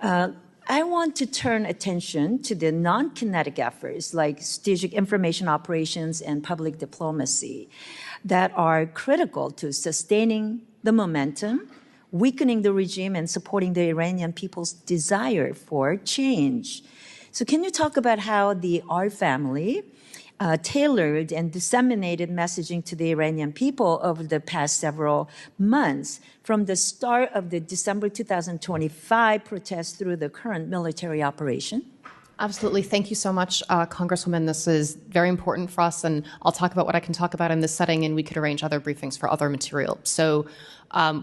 I want to turn attention to the non-kinetic efforts like strategic information operations and public diplomacy that are critical to sustaining the momentum, weakening the regime, and supporting the Iranian people's desire for change. So can you talk about how the R family tailored and disseminated messaging to the Iranian people over the past several months, from the start of the December 2025 protests through the current military operation? Absolutely. Thank you so much, Congresswoman. This is very important for us, and I'll talk about what I can talk about in this setting, and we could arrange other briefings for other material. So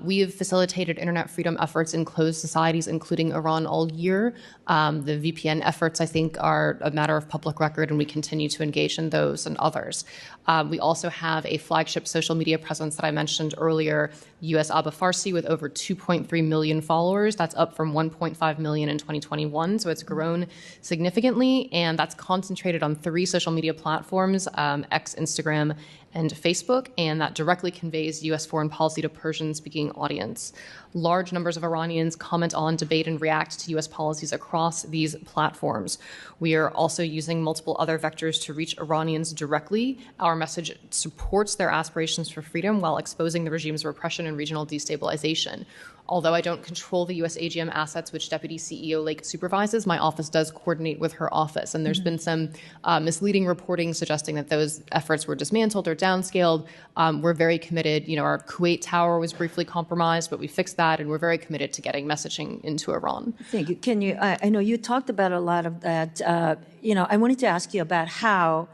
we have facilitated internet freedom efforts in closed societies, including Iran, all year. The VPN efforts, I think, are a matter of public record, and we continue to engage in those and others. We also have a flagship social media presence that I mentioned earlier, US Aba Farsi, with over 2.3 million followers. That's up from 1.5 million in 2021, so it's grown significantly, and that's concentrated on 3 social media platforms, X, Instagram, and Facebook, and that directly conveys U.S. foreign policy to Persian-speaking audience. Large numbers of Iranians comment on, debate, and react to U.S. policies across these platforms. We are also using multiple other vectors to reach Iranians directly. Our message supports their aspirations for freedom while exposing the regime's repression and regional destabilization. Although I don't control the U.S. AGM assets, which Deputy CEO Lake supervises, my office does coordinate with her office. And there's been some misleading reporting suggesting that those efforts were dismantled or downscaled. We're very committed. Our Kuwait tower was briefly compromised, but we fixed that, and we're very committed to getting messaging into Iran. Thank you. Can you? I know you talked about a lot of that. I wanted to ask you about how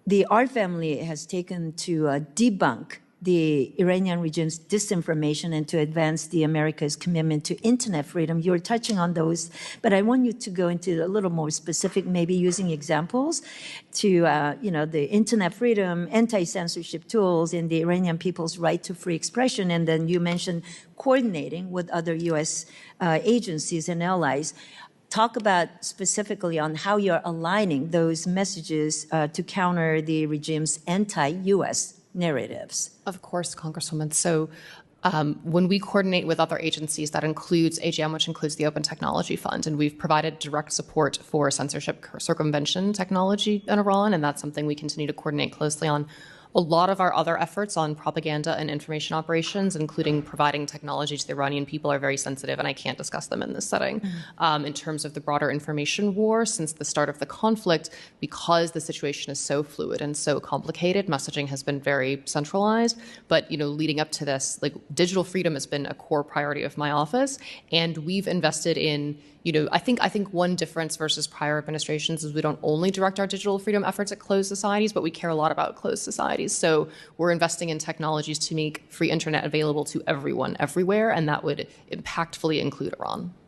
the R family has taken to debunk the Iranian regime's disinformation and to advance the America's commitment to internet freedom. You're touching on those, but I want you to go into a little more specific, maybe using examples to, the internet freedom, anti-censorship tools, and the Iranian people's right to free expression. And then you mentioned coordinating with other U.S. Agencies and allies. Talk about specifically on how you're aligning those messages to counter the regime's anti-U.S. narratives. Of course, Congresswoman. So when we coordinate with other agencies, that includes AGM, which includes the Open Technology Fund, and we've provided direct support for censorship circumvention technology in Iran, and that's something we continue to coordinate closely on. A lot of our other efforts on propaganda and information operations, including providing technology to the Iranian people, are very sensitive, and I can't discuss them in this setting. In terms of the broader information war, since the start of the conflict, because the situation is so fluid and so complicated, messaging has been very centralized. But leading up to this, digital freedom has been a core priority of my office, and we've invested in. I think one difference versus prior administrations is we don't only direct our digital freedom efforts at closed societies, but we care a lot about closed societies. So we're investing in technologies to make free internet available to everyone, everywhere, and that would impactfully include Iran.